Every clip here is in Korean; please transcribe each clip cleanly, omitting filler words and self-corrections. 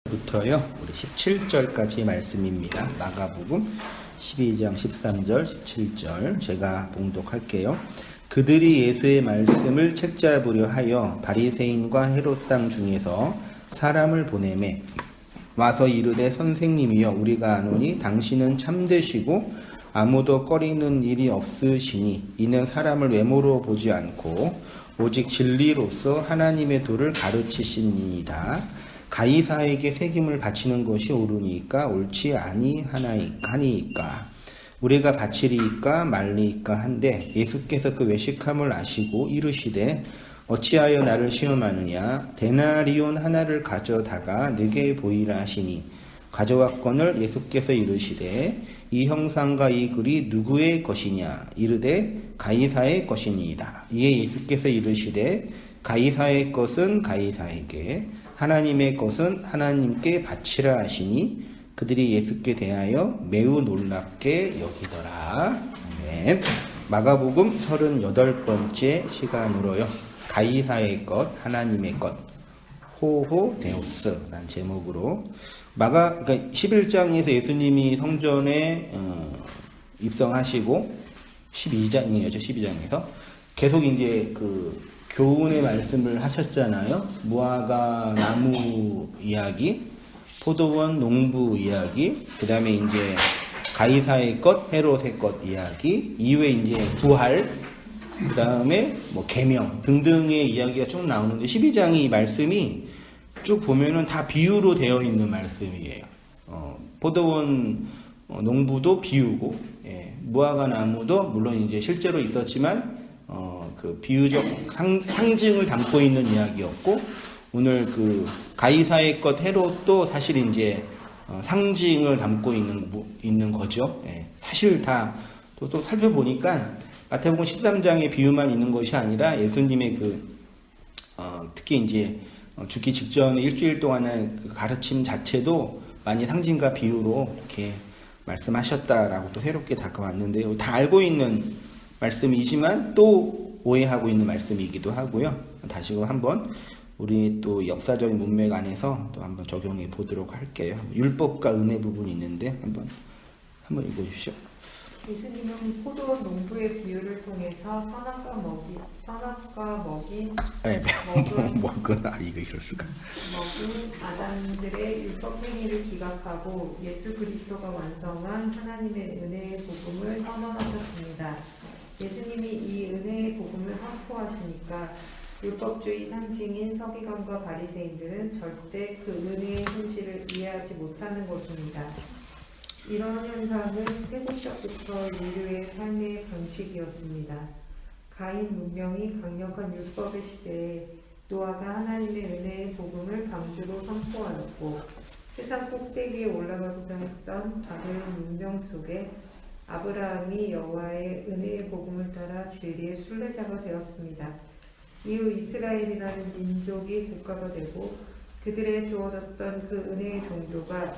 부터요 우리 17절까지 말씀입니다. 마가복음 12장 13절 17절 제가 봉독할게요. 그들이 예수의 말씀을 책잡으려 하여 바리새인과 헤롯 땅 중에서 사람을 보내매 와서 이르되 선생님이여 우리가 아노니 당신은 참되시고 아무도 꺼리는 일이 없으시니 이는 사람을 외모로 보지 않고 오직 진리로서 하나님의 도를 가르치시니이다. 가이사에게 세금을 바치는 것이 옳으니까 옳지 아니하니까 우리가 바치리이까 말리이까 한데 예수께서 그 외식함을 아시고 이르시되 어찌하여 나를 시험하느냐 데나리온 하나를 가져다가 네게 보이라 하시니 가져왔거늘 예수께서 이르시되 이 형상과 이 글이 누구의 것이냐 이르되 가이사의 것이니이다. 이에 예수께서 이르시되 가이사의 것은 가이사에게 하나님의 것은 하나님께 바치라 하시니 그들이 예수께 대하여 매우 놀랍게 여기더라. 아멘. 마가복음 38번째 시간으로요. 가이사의 것, 하나님의 것, 호호데우스라는 제목으로 그러니까 11장에서 예수님이 성전에 입성하시고 12장이죠. 12장에서 계속 이제 그 교훈의 말씀을 하셨잖아요. 무화과 나무 이야기, 포도원 농부 이야기, 그 다음에 이제 가이사의 것, 헤롯의 것 이야기, 이후에 이제 부활, 그 다음에 뭐 계명 등등의 이야기가 쭉 나오는데 12장이 말씀이 쭉 보면은 다 비유로 되어 있는 말씀이에요. 포도원 농부도 비유고, 무화과 나무도 물론 이제 실제로 있었지만 그 비유적 상징을 담고 있는 이야기였고, 오늘 그 가이사의 것 헤롯도 사실 이제 상징을 담고 있는 거죠. 사실 다 또 살펴보니까 마태복음 13장의 비유만 있는 것이 아니라 예수님의 특히 이제 죽기 직전에 일주일 동안의 그 가르침 자체도 많이 상징과 비유로 이렇게 말씀하셨다라고 또 새롭게 다가왔는데요. 다 알고 있는 말씀이지만 또 오해하고 있는 말씀이기도 하고요. 다시 한번 우리 또 역사적인 문맥 안에서 또 한번 적용해 보도록 할게요. 율법과 은혜 부분이 있는데 한번 읽어주십시오. 예수님은 포도원 농부의 비유를 통해서 선악과 먹인 아담들의 율법 행위를 기각하고 예수 그리스도가 완성한 하나님의 은혜의 복음을 선언하셨습니다. 예수님이 이 은혜의 복음을 선포하시니까 율법주의 상징인 서기관과 바리새인들은 절대 그 은혜의 현실을 이해하지 못하는 것입니다. 이런 현상은 태고적부터 인류의 삶의 방식이었습니다. 가인 문명이 강력한 율법의 시대에 노아가 하나님의 은혜의 복음을 방주로 선포하였고 세상 꼭대기에 올라가고자 했던 바벨 문명 속에 아브라함이 여호와의 은혜의 복음을 따라 진리의 순례자가 되었습니다. 이후 이스라엘이라는 민족이 국가가 되고 그들에 주어졌던 그 은혜의 종교가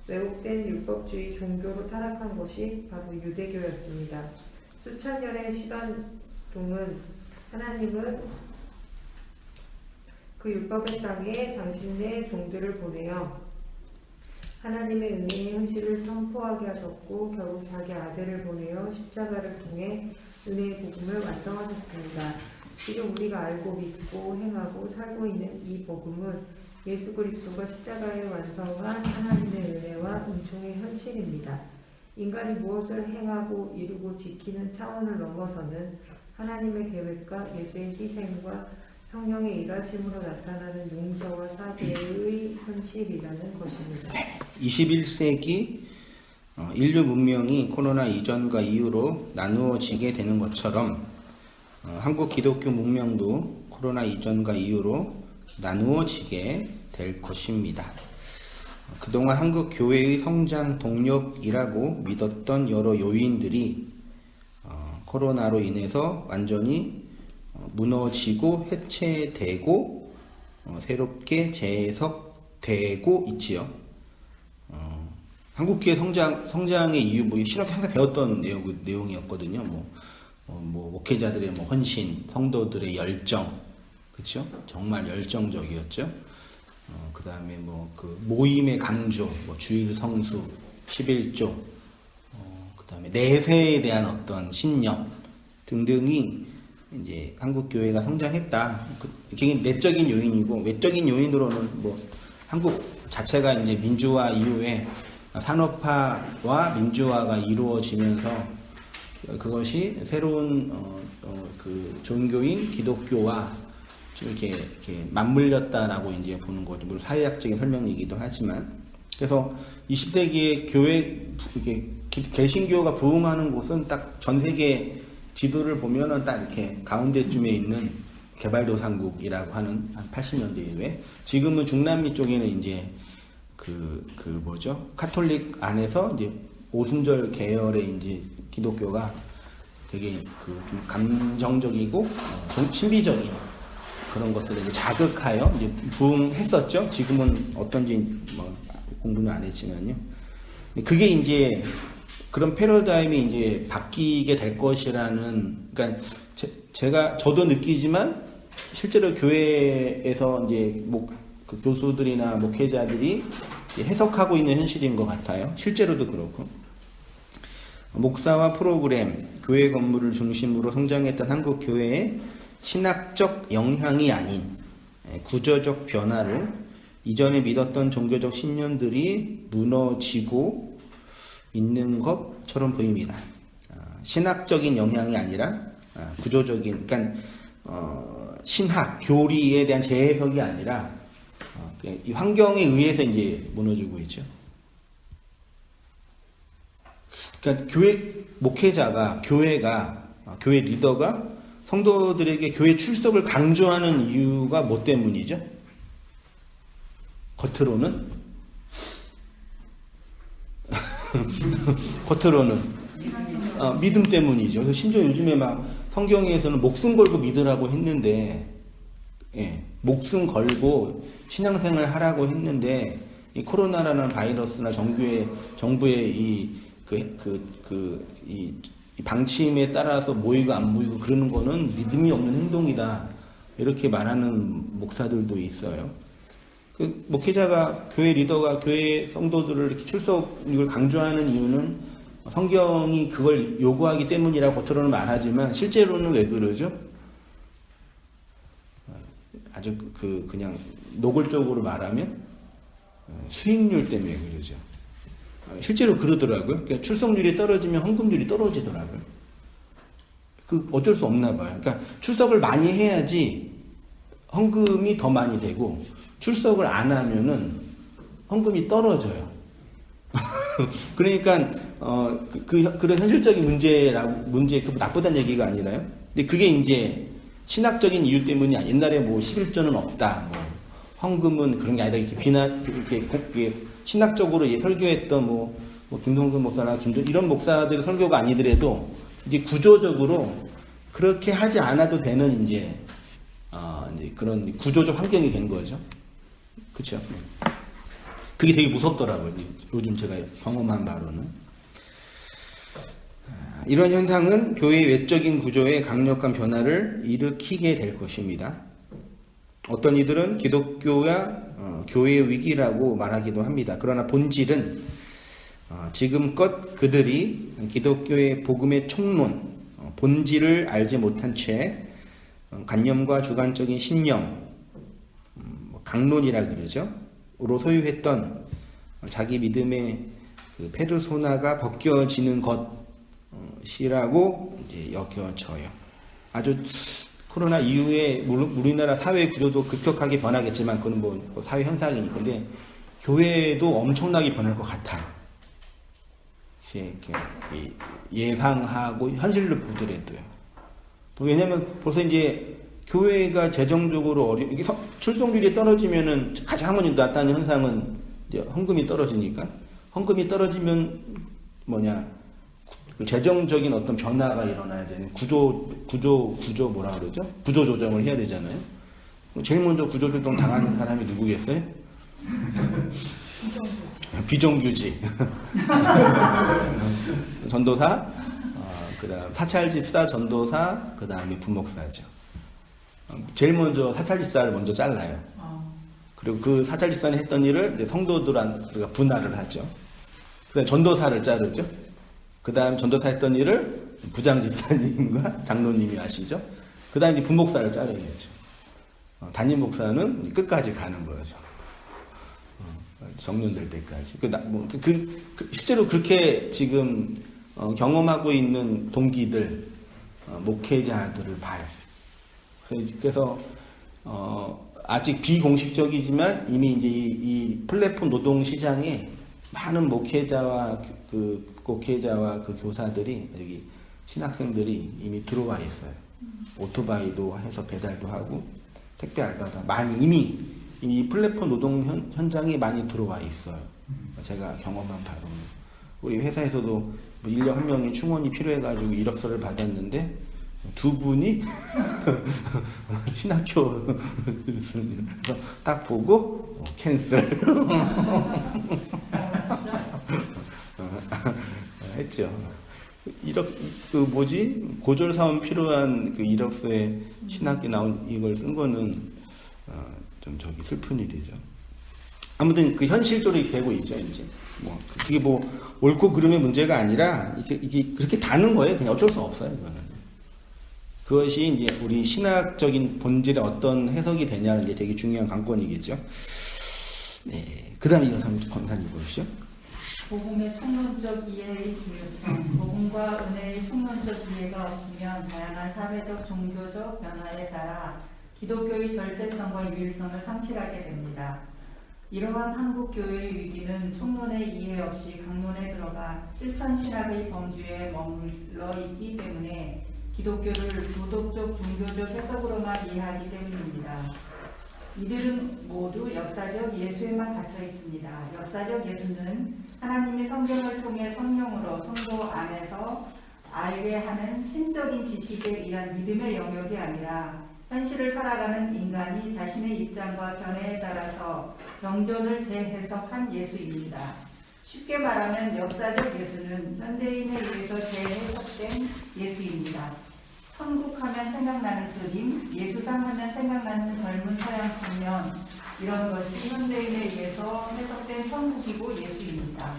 왜곡된 율법주의 종교로 타락한 것이 바로 유대교였습니다. 수천 년의 시간 동안 하나님은 그 율법의 땅에 당신의 종들을 보내어 하나님의 은혜의 현실을 선포하게 하셨고 결국 자기 아들을 보내어 십자가를 통해 은혜의 복음을 완성하셨습니다. 지금 우리가 알고 믿고 행하고 살고 있는 이 복음은 예수 그리스도가 십자가에 완성한 하나님의 은혜와 은총의 현실입니다. 인간이 무엇을 행하고 이루고 지키는 차원을 넘어서는 하나님의 계획과 예수의 희생과 성령의 일하심으로 나타나는 용서와 사죄의 현실이라는 것입니다. 21세기 인류 문명이 코로나 이전과 이후로 나누어지게 되는 것처럼 한국 기독교 문명도 코로나 이전과 이후로 나누어지게 될 것입니다. 그동안 한국 교회의 성장 동력이라고 믿었던 여러 요인들이 코로나로 인해서 완전히 무너지고 해체되고 새롭게 재해석되고 있지요. 한국교회 성장의 이유 신학교 항상 배웠던 내용이었거든요. 목회자들의 헌신, 성도들의 열정, 그렇죠? 정말 열정적이었죠. 그 다음에 뭐 그 모임의 강조, 뭐 주일 성수, 11조, 그 다음에 내세에 대한 어떤 신념 등등이 이제 한국 교회가 성장했다. 그게 내적인 요인이고, 외적인 요인으로는 뭐 한국 자체가 이제 민주화 이후에 산업화와 민주화가 이루어지면서 그것이 새로운 그 종교인 기독교와 좀 이렇게 맞물렸다라고 이제 보는 거죠. 물론 사회학적인 설명이기도 하지만. 그래서 20세기에 교회, 이렇게 개신교가 부흥하는 곳은 딱 전 세계 지도를 보면은 딱 이렇게 가운데쯤에 있는 개발도상국이라고 하는 한 80년대 이후에, 지금은 중남미 쪽에는 이제 뭐죠? 카톨릭 안에서 이제 오순절 계열의 이제 기독교가 되게 좀 감정적이고 좀 신비적인 그런 것들을 이제 자극하여 이제 부흥했었죠. 지금은 어떤지 뭐 공부는 안 했지만요. 그게 이제 그런 패러다임이 이제 바뀌게 될 것이라는, 그러니까 저도 느끼지만 실제로 교회에서 이제 그 교수들이나 목회자들이 해석하고 있는 현실인 것 같아요. 실제로도 그렇고. 목사와 프로그램, 교회 건물을 중심으로 성장했던 한국 교회의 신학적 영향이 아닌 구조적 변화를 이전에 믿었던 종교적 신념들이 무너지고 있는 것처럼 보입니다. 신학적인 영향이 아니라 구조적인, 그러니까 신학, 교리에 대한 재해석이 아니라 이 환경에 의해서 이제 무너지고 있죠. 그러니까 교회 목회자가, 교회 리더가 성도들에게 교회 출석을 강조하는 이유가 뭐 때문이죠? 겉으로는 믿음 때문이죠. 그래서 심지어 요즘에 막 성경에서는 목숨 걸고 믿으라고 했는데, 목숨 걸고 신앙생활 하라고 했는데, 이 코로나라는 바이러스나 정부의 이 방침에 따라서 모이고 안 모이고 그러는 거는 믿음이 없는 행동이다, 이렇게 말하는 목사들도 있어요. 그 목회자가, 교회 리더가 교회 성도들을 이렇게 출석을 강조하는 이유는 성경이 그걸 요구하기 때문이라고 겉으로는 말하지만 실제로는 왜 그러죠? 아주 그냥 노골적으로 말하면 수익률 때문에 그러죠. 실제로 그러더라고요. 그러니까 출석률이 떨어지면 헌금률이 떨어지더라고요. 어쩔 수 없나 봐요. 그러니까 출석을 많이 해야지 헌금이 더 많이 되고, 출석을 안 하면은 헌금이 떨어져요. 그러니까 그런 현실적인 문제, 그 나쁘다는 얘기가 아니라요. 근데 그게 이제 신학적인 이유 때문이 아니라, 옛날에 뭐 11조는 없다, 뭐 헌금은 그런 게 아니다, 이렇게 신학적으로 설교했던 뭐 김동근 목사나 이런 목사들의 설교가 아니더라도 이제 구조적으로 그렇게 하지 않아도 되는 이제 그런 구조적 환경이 된 거죠. 그렇죠? 그게 되게 무섭더라고요. 요즘 제가 경험한 바로는. 이런 현상은 교회의 외적인 구조에 강력한 변화를 일으키게 될 것입니다. 어떤 이들은 기독교야 교회의 위기라고 말하기도 합니다. 그러나 본질은 지금껏 그들이 기독교의 복음의 총론, 본질을 알지 못한 채 관념과 주관적인 신념, 강론이라 그러죠, 로 소유했던 자기 믿음의 그 페르소나가 벗겨지는 것이라고 이제 여겨져요. 아주 코로나 이후에 우리나라 사회 구조도 급격하게 변하겠지만 그건 뭐 사회 현상이니까. 근데 교회도 엄청나게 변할 것 같아요. 이제 이렇게 예상하고 현실로 보더라도요. 왜냐면 벌써 이제 교회가 재정적으로 이게 출석률이 떨어지면은 가장 먼저 나타나는 현상은 이제 헌금이 떨어지니까, 헌금이 떨어지면 재정적인 어떤 변화가 일어나야 되는 구조 뭐라 그러죠? 구조 조정을 해야 되잖아요. 제일 먼저 구조 조정 당하는 사람이 누구겠어요? 비정규직. 전도사, 그다음 사찰집사, 전도사, 그다음에 부목사죠. 제일 먼저 사찰집사를 먼저 잘라요. 그리고 그 사찰집사는 했던 일을 이제 성도들한테 분할을 하죠. 그다음 전도사를 자르죠. 그다음 전도사 했던 일을 부장집사님과 장로님이 하시죠. 그다음 이제 부목사를 자르겠죠. 담임 목사는 끝까지 가는 거죠. 정년될 때까지. 실제로 그렇게 지금 경험하고 있는 동기들, 목회자들을 봐요. 그래서 아직 비공식적이지만 이미 이제 이 플랫폼 노동 시장에 많은 목회자와 그 교사들이, 여기 신학생들이 이미 들어와 있어요. 오토바이도 해서 배달도 하고 택배 알바도 많이 이미 플랫폼 노동 현장에 많이 들어와 있어요. 제가 경험한 바로는. 우리 회사에서도 인력 한 명이 충원이 필요해가지고 이력서를 받았는데 두 분이 신학교 딱 보고 캔슬 했죠. 고졸 사원 필요한 그 이력서에 신학교 나온 이걸 쓴 거는 좀 슬픈 일이죠. 아무튼 그 현실적으로 되고 있죠, 이제. 그게 옳고 그름의 문제가 아니라 이게 그렇게 다는 거예요. 그냥 어쩔 수 없어요, 이거는. 그것이 이제 우리 신학적인 본질의 어떤 해석이 되냐, 이제 되게 중요한 관건이겠죠. 네. 그 다음에 이어서 한번 권사님 보십시오. 복음의 총론적 이해의 중요성. 복음과 은혜의 총론적 이해가 없으면 다양한 사회적, 종교적 변화에 따라 기독교의 절대성과 유일성을 상실하게 됩니다. 이러한 한국교회의 위기는 총론의 이해 없이 강론에 들어가 실천신학의 범주에 머물러 있기 때문에 기독교를 도덕적, 종교적 해석으로만 이해하기 때문입니다. 이들은 모두 역사적 예수에만 갇혀 있습니다. 역사적 예수는 하나님이 성경을 통해 성령으로 성도 안에서 알게 하는 신적인 지식에 의한 믿음의 영역이 아니라 현실을 살아가는 인간이 자신의 입장과 견해에 따라서 경전을 재해석한 예수입니다. 쉽게 말하면 역사적 예수는 현대인에 의해서 재해석된 예수입니다. 천국하면 생각나는 그림, 예수상 하면 생각나는 젊은 서양 청년, 이런 것이 현대인에 의해서 해석된 천국이고 예수입니다.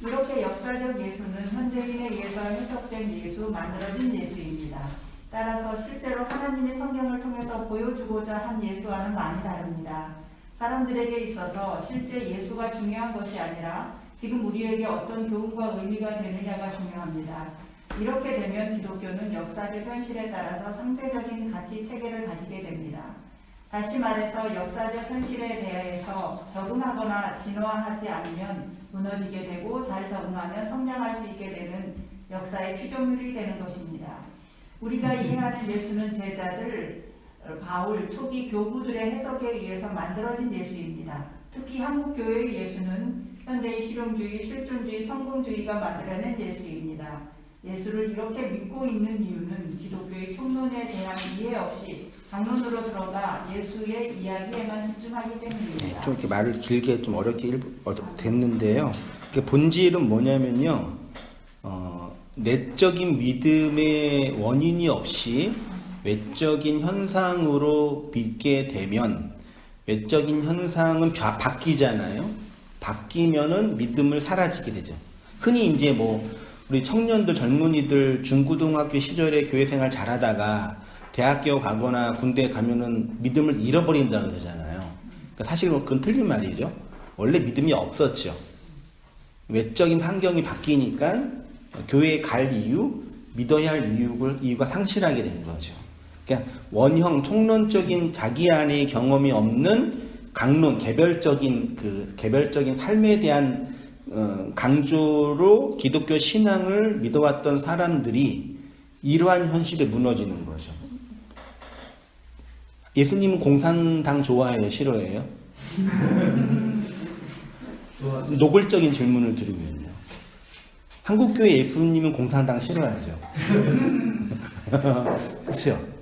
이렇게 역사적 예수는 현대인에 의해서 해석된 예수, 만들어진 예수입니다. 따라서 실제로 하나님의 성경을 통해서 보여주고자 한 예수와는 많이 다릅니다. 사람들에게 있어서 실제 예수가 중요한 것이 아니라 지금 우리에게 어떤 교훈과 의미가 되느냐가 중요합니다. 이렇게 되면 기독교는 역사적 현실에 따라서 상대적인 가치 체계를 가지게 됩니다. 다시 말해서 역사적 현실에 대해서 적응하거나 진화하지 않으면 무너지게 되고 잘 적응하면 성장할 수 있게 되는 역사의 피조물이 되는 것입니다. 우리가 이해하는 예수는 제자들, 바울, 초기 교부들의 해석에 의해서 만들어진 예수입니다. 특히 한국교회의 예수는 현대의 실용주의, 실존주의, 성공주의가 만들어낸 예수입니다. 예수를 이렇게 믿고 있는 이유는 기독교의 총론에 대한 이해 없이 강론으로 들어가 예수의 이야기에만 집중하기 때문입니다. 좀 이렇게 말을 길게 좀 어렵게 됐는데요. 그 본질은 뭐냐면요. 내적인 믿음의 원인이 없이 외적인 현상으로 믿게 되면 외적인 현상은 바뀌잖아요. 바뀌면은 믿음을 사라지게 되죠. 흔히 이제 우리 청년들, 젊은이들 중고등학교 시절에 교회 생활 잘하다가 대학교 가거나 군대 가면은 믿음을 잃어버린다 그러잖아요. 그러니까 사실은 그건 틀린 말이죠. 원래 믿음이 없었죠. 외적인 환경이 바뀌니까 교회에 갈 이유, 믿어야 할 이유가 상실하게 된 거죠. 그러니까 원형, 총론적인 자기 안의 경험이 없는 강론, 개별적인 삶에 대한 강조로 기독교 신앙을 믿어왔던 사람들이 이러한 현실에 무너지는 거죠. 예수님은 공산당 좋아해요? 싫어해요? 노골적인 질문을 드리면요. 한국교회 예수님은 공산당 싫어하죠? 그렇죠?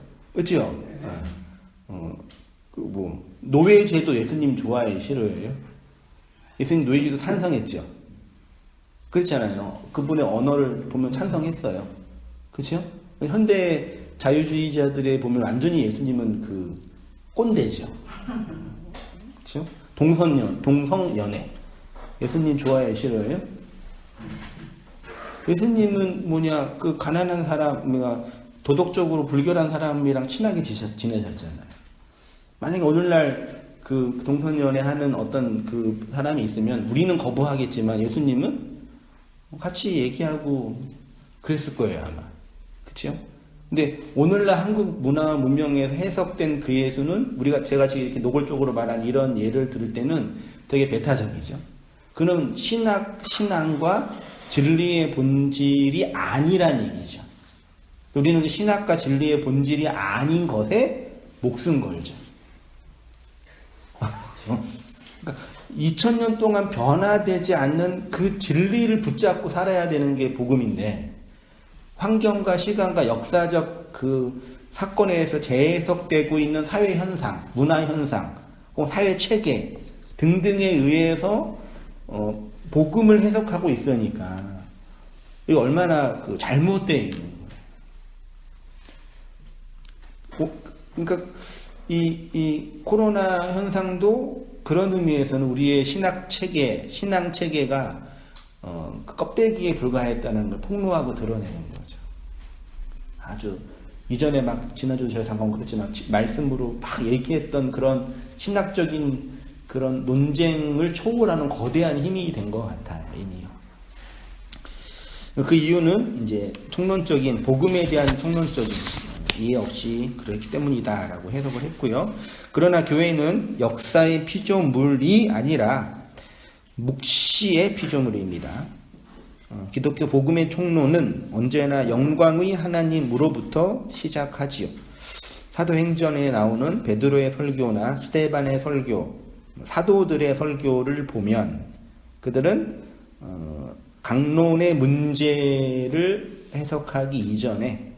노예제도 예수님 좋아해요? 싫어해요? 예수님 노예제도 찬성했죠? 그렇잖아요. 그분의 언어를 보면 찬성했어요. 그렇죠? 현대 자유주의자들의 보면 완전히 예수님은 꼰대죠. 그렇죠? 동성연애. 예수님 좋아해요, 싫어해요? 예수님은 뭐냐, 그 가난한 사람, 도덕적으로 불결한 사람이랑 친하게 지내셨잖아요. 만약에 오늘날 그 동성연애 하는 어떤 그 사람이 있으면 우리는 거부하겠지만 예수님은 같이 얘기하고 그랬을 거예요, 아마. 그쵸? 근데 오늘날 한국 문화와 문명에서 해석된 그 예수는 제가 지금 이렇게 노골적으로 말한 이런 예를 들을 때는 되게 배타적이죠. 그는 신앙과 진리의 본질이 아니란 얘기죠. 우리는 그 신학과 진리의 본질이 아닌 것에 목숨 걸죠. 그러니까 2000년 동안 변화되지 않는 그 진리를 붙잡고 살아야 되는 게 복음인데, 환경과 시간과 역사적 그 사건에 의해서 재해석되고 있는 사회 현상, 문화 현상, 혹은 사회 체계 등등에 의해서 복음을 해석하고 있으니까 이게 얼마나 그 잘못되어 있는 거예요. 그러니까 이 코로나 현상도 그런 의미에서는 우리의 신앙 체계가 그 껍데기에 불과했다는 걸 폭로하고 드러내는 거죠. 아주 이전에 막 지난주 제가 잠깐 그랬지만 말씀으로 막 얘기했던 그런 신학적인 그런 논쟁을 초월하는 거대한 힘이 된 것 같아요, 이미요. 그 이유는 이제 복음에 대한 총론적인 이해 없이 그렇기 때문이다라고 해석을 했고요. 그러나 교회는 역사의 피조물이 아니라 묵시의 피조물입니다. 기독교 복음의 총론은 언제나 영광의 하나님으로부터 시작하지요. 사도행전에 나오는 베드로의 설교나 스데반의 설교, 사도들의 설교를 보면 그들은 강론의 문제를 해석하기 이전에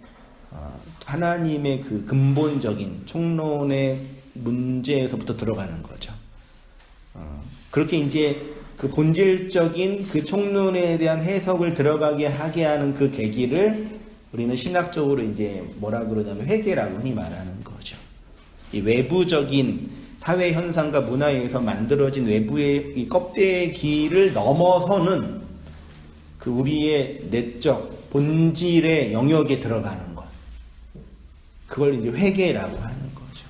하나님의 그 근본적인 총론의 문제에서부터 들어가는 거죠. 그렇게 이제 그 본질적인 그 총론에 대한 해석을 들어가게 하게 하는 그 계기를 우리는 신학적으로 이제 뭐라 그러냐면 회개라고 흔히 말하는 거죠. 이 외부적인 사회 현상과 문화에 의해서 만들어진 외부의 이 껍데기를 넘어서는 그 우리의 내적 본질의 영역에 들어가는 것. 그걸 이제 회개라고 하는 거죠.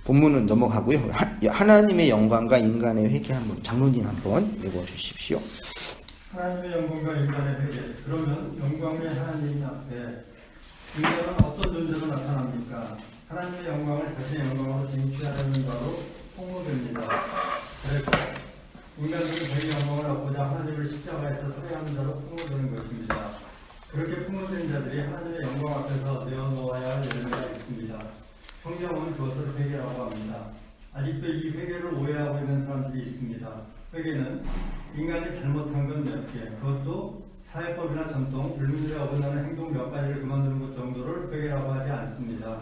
본문은 넘어가고요. 하나님의 영광과 인간의 회개 한번 장로님 한번 읽어주십시오. 하나님의 영광과 인간의 회개. 그러면 영광의 하나님 앞에 인간은 어떤 존재로 나타납니까? 하나님의 영광을 자신의 영광으로 쟁취하려는 바로 폭로됩니다. 그래서 인간들은 자기 영광을 얻고자 하나님을 십자가에서 살해하는 자로 폭로되는 것입니다. 그렇게 폭로된 자들이 하나님의 영광 앞에서 내어놓아야 할 열매가 있습니다. 성경은 그것을 회개라고 합니다. 아직도 이 회개를 오해하고 있는 사람들이 있습니다. 회개는 인간이 잘못한 건 몇 개, 그것도 사회법이나 전통, 불문율에 어긋나는 행동 몇 가지를 그만두는 것 정도를 회개라고 하지 않습니다.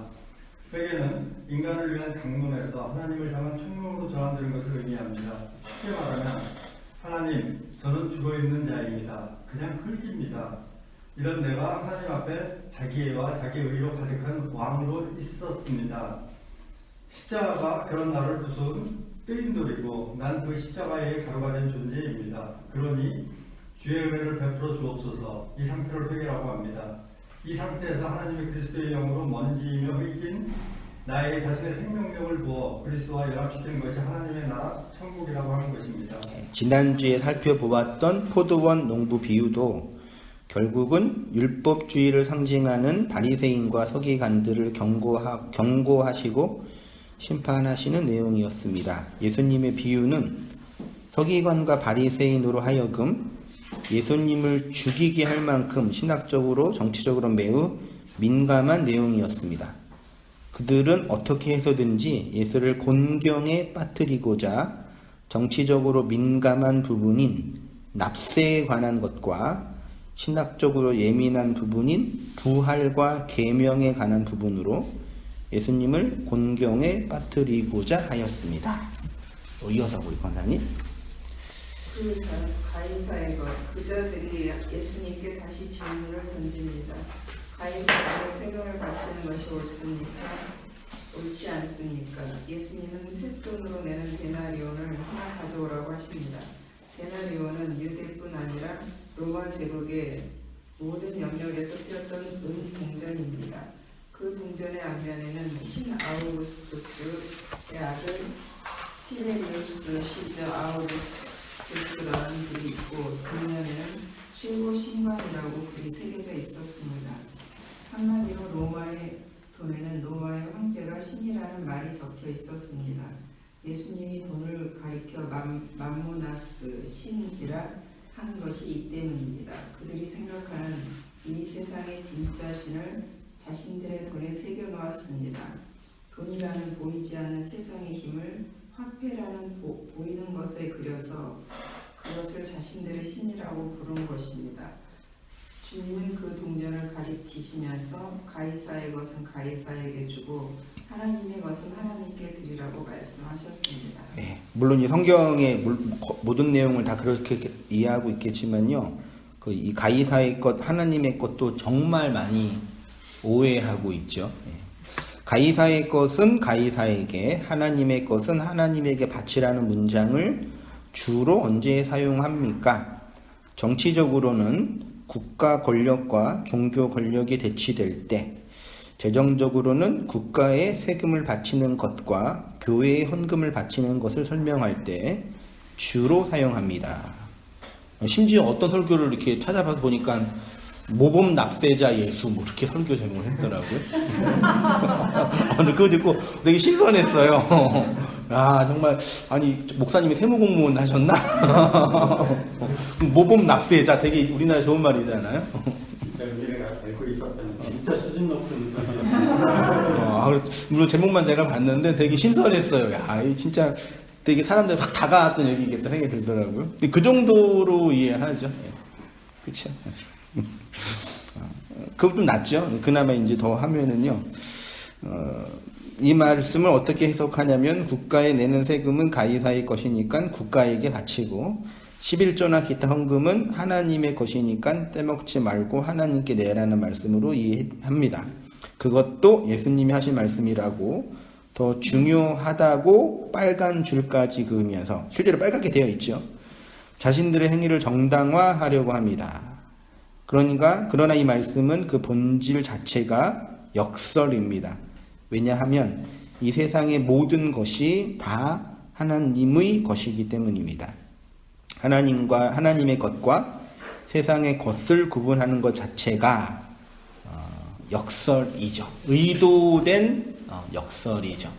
회개는 인간을 위한 강론에서 하나님을 향한 총론으로 전환되는 것을 의미합니다. 쉽게 말하면 하나님, 저는 죽어있는 자입니다. 그냥 흙입니다. 이런 내가 하나님 앞에 자기애와 자기의로 가득한 왕으로 있었습니다. 십자가가 그런 나를 두서온 뜨인 돌이고 난 그 십자가의 가루가 된 존재입니다. 그러니 주의 은혜를 베풀어 주옵소서. 이 상태를 회개라고 합니다. 이 상태에서 하나님의 그리스도의 영으로 먼지이며 흙인 나에게 자신의 생명력을 부어 그리스도와 연합시키는 것이 하나님의 나라 천국이라고 하는 것입니다. 지난주에 살펴보았던 포도원 농부 비유도 결국은 율법주의를 상징하는 바리새인과 서기관들을 경고하시고 심판하시는 내용이었습니다. 예수님의 비유는 서기관과 바리새인으로 하여금 예수님을 죽이게 할 만큼 신학적으로 정치적으로 매우 민감한 내용이었습니다. 그들은 어떻게 해서든지 예수를 곤경에 빠뜨리고자 정치적으로 민감한 부분인 납세에 관한 것과 신학적으로 예민한 부분인 부활과 계명에 관한 부분으로 예수님을 곤경에 빠뜨리고자 하였습니다. 이어서 우리 권사님. 그 가이사에게 그자들이 예수님께 다시 질문을 던집니다. 가이사에게 생명을 바치는 것이 옳습니까? 옳지 않습니까? 예수님은 쇳돈으로 내는 데나리온을 하나 가져오라고 하십니다. 데나리온은 유대뿐 아니라 로마 제국의 모든 영역에서 쓰였던 은 동전입니다. 그 동전의 앞면에는 신 아우구스투스의 아들 티베리우스 시저 아우구스투스라는 글이 있고 뒷면에는 최고 신관이라고 글이 새겨져 있었습니다. 한마디로 로마의 돈에는 로마의 황제가 신이라는 말이 적혀 있었습니다. 예수님이 돈을 가리켜 맘모나스 신이라 한 것이 이 때문입니다. 그들이 생각하는 이 세상의 진짜 신을 자신들의 돈에 새겨 놓았습니다. 돈이라는 보이지 않는 세상의 힘을 화폐라는 보이는 것에 그려서 그것을 자신들의 신이라고 부른 것입니다. 주님은 그 동전을 가리키시면서 가이사의 것은 가이사에게 주고 하나님의 것은 하나님께 드리라고 말씀하셨습니다. 네, 물론 이 성경의 모든 내용을 다 그렇게 이해하고 있겠지만요, 이 가이사의 것, 하나님의 것도 정말 많이 오해하고 있죠. 네. 가이사의 것은 가이사에게, 하나님의 것은 하나님에게 바치라는 문장을 주로 언제 사용합니까? 정치적으로는 국가 권력과 종교 권력이 대치될 때, 재정적으로는 국가에 세금을 바치는 것과 교회에 헌금을 바치는 것을 설명할 때 주로 사용합니다. 심지어 어떤 설교를 이렇게 찾아봐서 보니까 모범 납세자 예수 뭐 이렇게 설교 제목을 했더라고요. 근데 그거 듣고 되게 신선했어요. 아 정말 아니 목사님이 세무공무원 하셨나? 모범 납세자 되게 우리나라 좋은 말이잖아요. 진짜 우리가 알고 있었다는 진짜 수준 높은 물론 제목만 제가 봤는데 되게 신선했어요. 야, 이 진짜 되게 사람들 확 다가왔던 얘기겠다 생각이 들더라고요. 근데 그 정도로 이해하죠. 그렇죠. 그거 좀 낫죠. 그나마 이제 더 하면은요. 이 말씀을 어떻게 해석하냐면 국가에 내는 세금은 가이사의 것이니까 국가에게 바치고 11조나 기타 헌금은 하나님의 것이니까 떼먹지 말고 하나님께 내라는 말씀으로 이해합니다. 그것도 예수님이 하신 말씀이라고 더 중요하다고 빨간 줄까지 그으면서 실제로 빨갛게 되어 있죠. 자신들의 행위를 정당화하려고 합니다. 그러나 이 말씀은 그 본질 자체가 역설입니다. 왜냐하면 이 세상의 모든 것이 다 하나님의 것이기 때문입니다. 하나님의 것과 세상의 것을 구분하는 것 자체가 역설이죠. 의도된 역설이죠.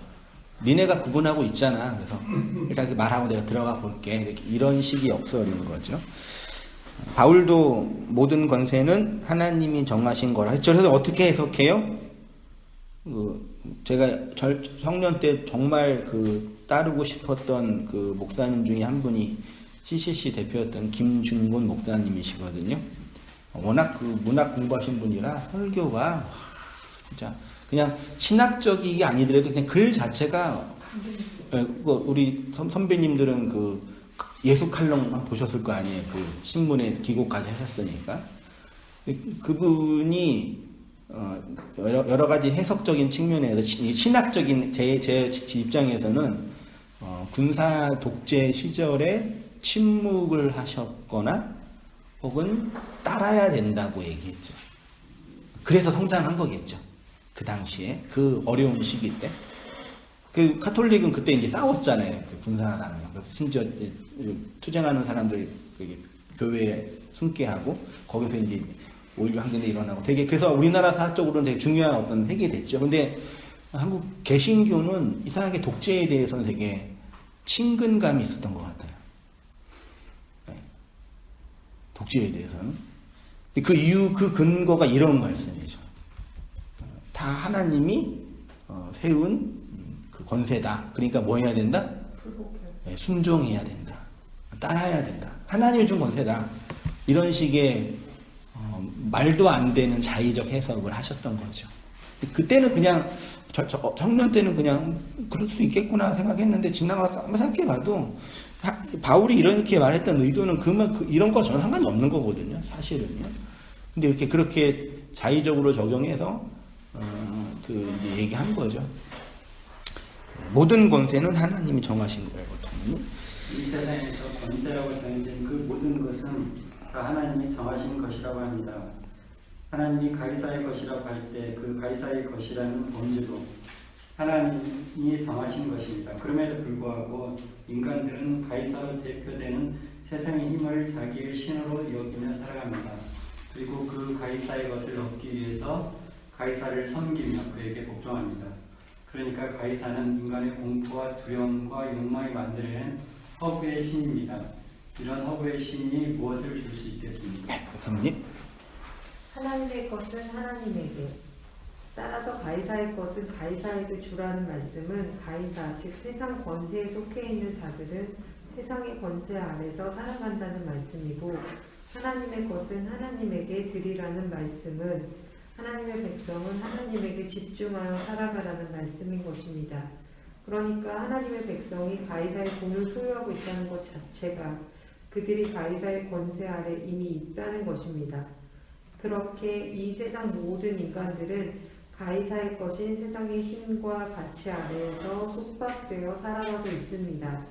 니네가 구분하고 있잖아. 그래서 일단 말하고 내가 들어가 볼게. 이런 식의 역설인 거죠. 바울도 모든 권세는 하나님이 정하신 거라 했죠. 그래서 어떻게 해석해요? 제가 청년 때 정말 따르고 싶었던 그 목사님 중에 한 분이 CCC 대표였던 김준곤 목사님이시거든요. 워낙 문학 공부하신 분이라 설교가 진짜 그냥 신학적이 아니더라도 그냥 글 자체가 우리 선배님들은 예수 칼럼만 보셨을 거 아니에요. 신문에 기고까지 하셨으니까. 그분이 여러 가지 해석적인 측면에서 신학적인 제 입장에서는 군사 독재 시절에 침묵을 하셨거나 혹은 따라야 된다고 얘기했죠. 그래서 성장한 거겠죠. 그 당시에 그 어려운 시기 때. 카톨릭은 그때 이제 싸웠잖아요. 군사랑 심지어 투쟁하는 사람들 교회에 숨게 하고 거기서 이제 오히려 항쟁이 일어나고 되게 그래서 우리나라 사적으로는 되게 중요한 어떤 획이 됐죠. 근데 한국 개신교는 이상하게 독재에 대해서는 되게 친근감이 있었던 것 같아요. 네. 독재에 대해서는. 그 이유, 그 근거가 이런 말씀이죠. 다 하나님이 세운 그 권세다. 그러니까 뭐 해야 된다? 네, 순종해야 된다. 따라야 된다. 하나님이 준 권세다. 이런 식의 말도 안 되는 자의적 해석을 하셨던 거죠. 그때는 그냥 청년 때는 그냥 그럴 수 있겠구나 생각했는데 지나가서 한번 생각해봐도 바울이 이렇게 말했던 의도는 이런 거 전혀 상관이 없는 거거든요. 사실은요. 근데 그렇게 자의적으로 적용해서 이제 얘기한 거죠. 모든 권세는 하나님이 정하신 거예요. 보통. 이 세상에서 권세라고 정해진 그 모든 것은 다 하나님이 정하신 것이라고 합니다. 하나님이 가이사의 것이라고 할 때 그 가이사의 것이라는 범주도 하나님이 정하신 것입니다. 그럼에도 불구하고 인간들은 가이사로 대표되는 세상의 힘을 자기의 신으로 여기며 살아갑니다. 그리고 그 가이사의 것을 얻기 위해서 가이사를 섬기며 그에게 복종합니다. 그러니까 가이사는 인간의 공포와 두려움과 욕망이 만들어낸 허구의 신입니다. 이런 허구의 신이 무엇을 줄 수 있겠습니까? 사모님. 하나님의 것은 하나님에게, 따라서 가이사의 것은 가이사에게 주라는 말씀은 가이사, 즉 세상 권세에 속해 있는 자들은 세상의 권세 아래서 살아간다는 말씀이고, 하나님의 것은 하나님에게 드리라는 말씀은 하나님의 백성은 하나님에게 집중하여 살아가라는 말씀인 것입니다. 그러니까 하나님의 백성이 가이사의 돈을 소유하고 있다는 것 자체가 그들이 가이사의 권세 아래 이미 있다는 것입니다. 그렇게 이 세상 모든 인간들은 가이사의 것인 세상의 힘과 가치 아래에서 속박되어 살아가고 있습니다.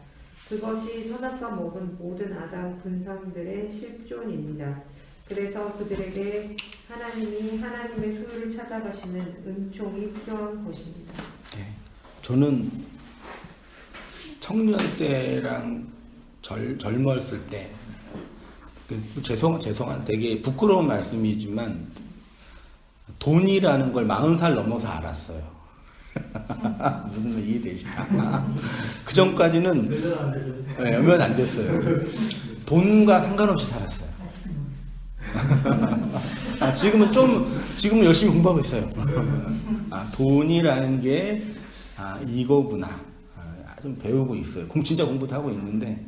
그것이 선악과 먹은 모든 아담 분상들의 실존입니다. 그래서 그들에게 하나님이 하나님의 소유를 찾아가시는 은총이 필요한 것입니다. 네. 저는 청년 때랑 젊었을 때, 죄송한 되게 부끄러운 말씀이지만 돈이라는 걸 40살 넘어서 알았어요. 무슨 말 이해되시나? 그 전까지는 얼마 안 됐어요. 돈과 상관없이 살았어요. 지금은 열심히 공부하고 있어요. 돈이라는 게 이거구나. 좀 배우고 있어요. 진짜 공부도 하고 있는데,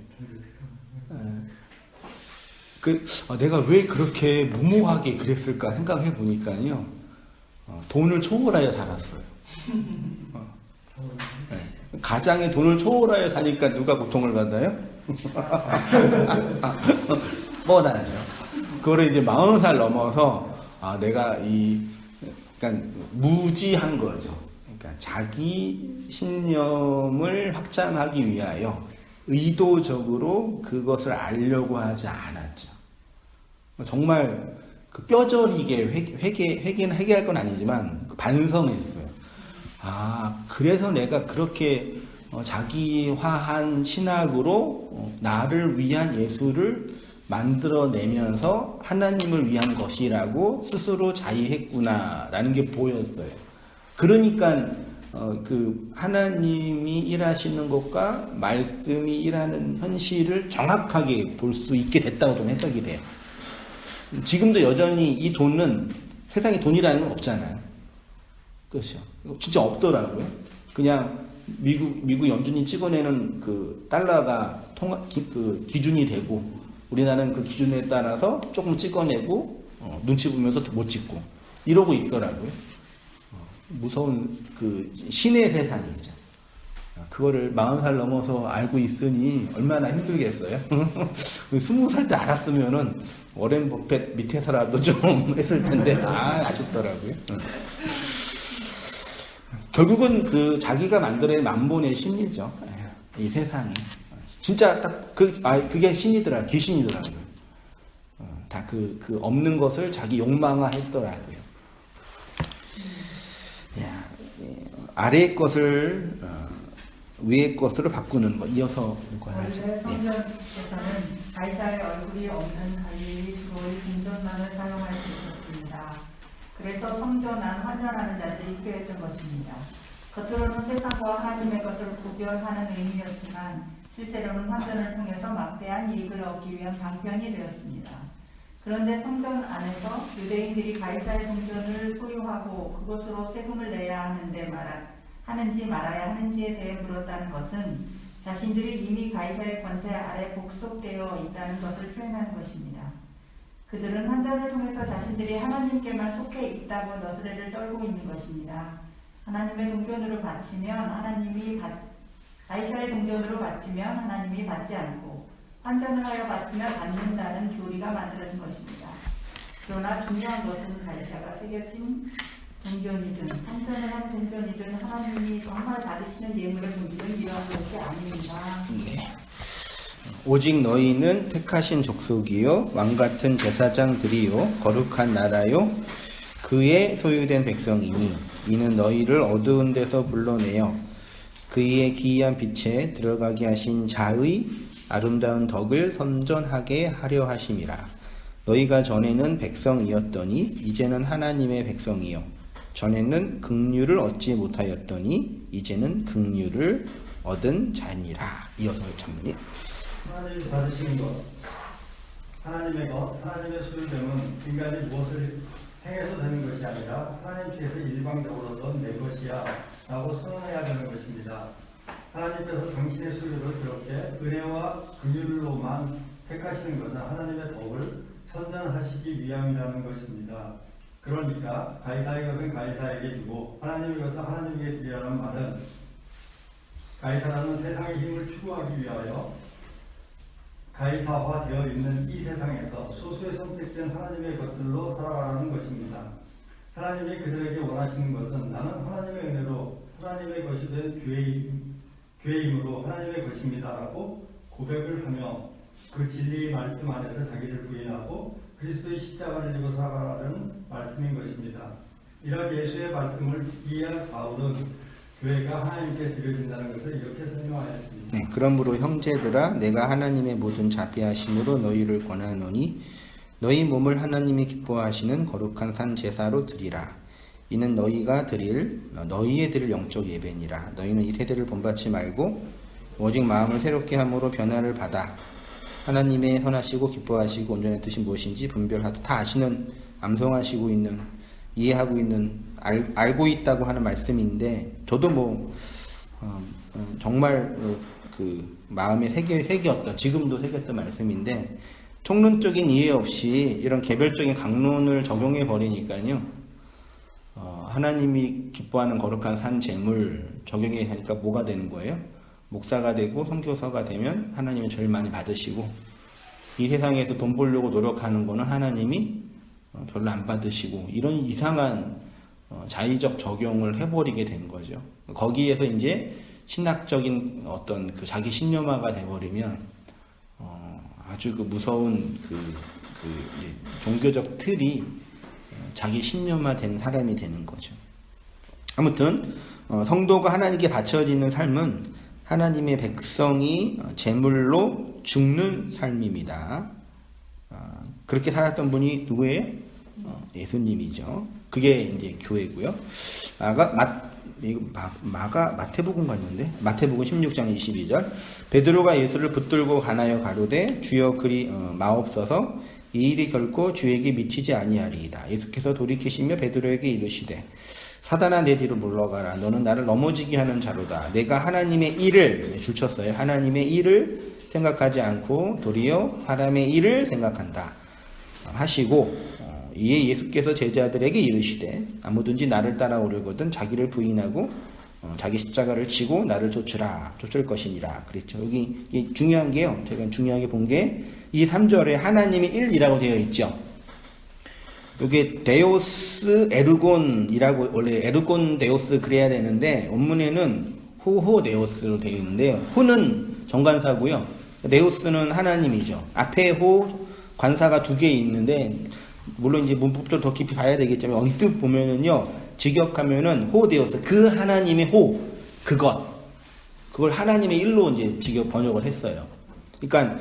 내가 왜 그렇게 무모하게 그랬을까 생각해 보니까요, 돈을 초월하여 살았어요. 가장의 돈을 초월하여 사니까 누가 고통을 받아요? 뻔하죠. 그거를 이제 40살 넘어서 내가 그러니까 무지한 거죠. 그러니까 자기 신념을 확장하기 위하여 의도적으로 그것을 알려고 하지 않았죠. 정말 그 뼈저리게 회개할 건 아니지만 반성했어요. 그래서 내가 그렇게 자기화한 신학으로 나를 위한 예수를 만들어내면서 하나님을 위한 것이라고 스스로 자의했구나라는 게 보였어요. 그러니까 그 하나님이 일하시는 것과 말씀이 일하는 현실을 정확하게 볼 수 있게 됐다고 좀 해석이 돼요. 지금도 여전히 이 돈은 세상에 돈이라는 건 없잖아요. 그렇죠. 진짜 없더라고요. 그냥 미국 연준이 찍어내는 그 달러가 기준이 되고, 우리나라는 그 기준에 따라서 조금 찍어내고 눈치 보면서 못 찍고 이러고 있더라고요. 무서운 그 신의 세상이죠. 그거를 40살 넘어서 알고 있으니 얼마나 힘들겠어요. 20살 때 알았으면은 워렌 버핏 밑에서라도 좀 했을 텐데 아쉽더라고요. 결국은 그 자기가 만들어낸 만본의 신이죠. 이 세상이 진짜 딱 그게 신이더라, 귀신이더라고요. 다 그 없는 것을 자기 욕망화했더라고요. 아래의 것을 위의 것으로 바꾸는 거, 이어서 읽어야죠. 원래 성경에서는 가이사의 얼굴이 없는 갈릴리 주로의 궁전만을 사용할 수 있었습니다. 그래서 성전안 환전하는 자들이 필요했던 것입니다. 겉으로는 세상과 하나님의 것을 구별하는 의미였지만 실제로는 환전을 통해서 막대한 이익을 얻기 위한 방편이 되었습니다. 그런데 성전 안에서 유대인들이 가이사의 궁전을 소유하고 그것으로 세금을 내야 하는지 말아야 하는지에 대해 물었다는 것은 자신들이 이미 가이사의 권세 아래 복속되어 있다는 것을 표현하는 것입니다. 그들은 환전을 통해서 자신들이 하나님께만 속해 있다고 너스레를 떨고 있는 것입니다. 하나님의 동전으로 바치면 가이사의 동전으로 바치면 하나님이 받지 않고 환전을 하여 바치면 받는다는 교리가 만들어진 것입니다. 그러나 중요한 것은 가이사가 새겨진 동전이든 참선을 한 동전이든 하나님이 정말 받으시는 예물의 본질은 이러한 것이 아닙니다. 네. 오직 너희는 택하신 족속이요 왕같은 제사장들이요 거룩한 나라요 그의 소유된 백성이니 이는 너희를 어두운 데서 불러내어 그의 기이한 빛에 들어가게 하신 자의 아름다운 덕을 선전하게 하려 하심이라. 너희가 전에는 백성이었더니 이제는 하나님의 백성이요 전에는 긍휼을 얻지 못하였더니 이제는 긍휼을 얻은 자니라. 이어서 장로님. 하나님이 받으신 것, 하나님의 것, 하나님의 소유됨은 인간이 무엇을 행해서 되는 것이 아니라 하나님께서 일방적으로 내 것이야 라고 선언해야 되는 것입니다. 하나님께서 당신의 소유를 그렇게 은혜와 긍휼로만 택하시는 것은 하나님의 덕을 선전하시기 위함이라는 것입니다. 그러니까 가이사의 것은 가이사에게 주고 하나님의 것은 하나님에게 드리라는 말은 가이사라는 세상의 힘을 추구하기 위하여 가이사화되어 있는 이 세상에서 소수의 선택된 하나님의 것들로 살아가라는 것입니다. 하나님이 그들에게 원하시는 것은 나는 하나님의 은혜로 하나님의 것이 된 교회이므로 하나님의 것입니다라고 고백을 하며 그 진리의 말씀 안에서 자기를 부인하고 그리스도의 십자가를 지고 살아가라는 말씀인 것입니다. 이런 예수의 말씀을 이해한 바울은 교회가 하나님께 드려진다는 것을 이렇게 설명하였습니다. 네, 그러므로 형제들아 내가 하나님의 모든 자비하심으로 너희를 권하노니 너희 몸을 하나님이 기뻐하시는 거룩한 산 제사로 드리라. 이는 너희가 너희의 드릴 영적 예배니라. 너희는 이 세대를 본받지 말고 오직 마음을 새롭게 함으로 변화를 받아 하나님의 선하시고 기뻐하시고 온전한 뜻이 무엇인지 분별하도 다 아시는 암송하시고 있는 이해하고 있는 알고 있다고 하는 말씀인데 저도 정말 그 마음에 새겼던 지금도 새겼던 말씀인데 총론적인 이해 없이 이런 개별적인 강론을 적용해 버리니까요. 하나님이 기뻐하는 거룩한 산 제물 적용해 하니까 뭐가 되는 거예요? 목사가 되고 선교사가 되면 하나님이 제일 많이 받으시고 이 세상에서 돈 벌려고 노력하는 거는 하나님이 별로 안 받으시고 이런 이상한 자의적 적용을 해버리게 된 거죠. 거기에서 이제 신학적인 어떤 그 자기 신념화가 돼버리면 아주 그 무서운 종교적 틀이 자기 신념화된 사람이 되는 거죠. 아무튼 성도가 하나님께 바쳐지는 삶은 하나님의 백성이 제물로 죽는 삶입니다. 그렇게 살았던 분이 누구예요? 예수님이죠. 그게 이제 교회고요. 마태복음 갔는데 마태복음 16장 22절 베드로가 예수를 붙들고 가나여 가로되 주여 그리 마옵소서 이 일이 결코 주에게 미치지 아니하리이다. 예수께서 돌이키시며 베드로에게 이르시되 사단아 내 뒤로 물러가라. 너는 나를 넘어지게 하는 자로다. 내가 하나님의 일을 줄쳤어요. 하나님의 일을 생각하지 않고 도리어 사람의 일을 생각한다 하시고 이에 예수께서 제자들에게 이르시되 아무든지 나를 따라오려거든 자기를 부인하고 자기 십자가를 지고 나를 쫓을 것이니라 그랬죠. 여기 중요한 게요. 제가 중요하게 본 게 이 3절에 하나님의 일이라고 되어 있죠. 이게 데오스 에르곤이라고 원래 에르곤 데오스 그래야 되는데 원문에는 호호 데오스로 되어 있는데요. 호는 정관사고요. 데오스는 하나님이죠. 앞에 호 관사가 2개 있는데 물론 이제 문법도 더 깊이 봐야 되겠지만 언뜻 보면은요. 직역하면은 호 데오스 그 하나님의 호 그걸 하나님의 일로 이제 직역 번역을 했어요. 그러니까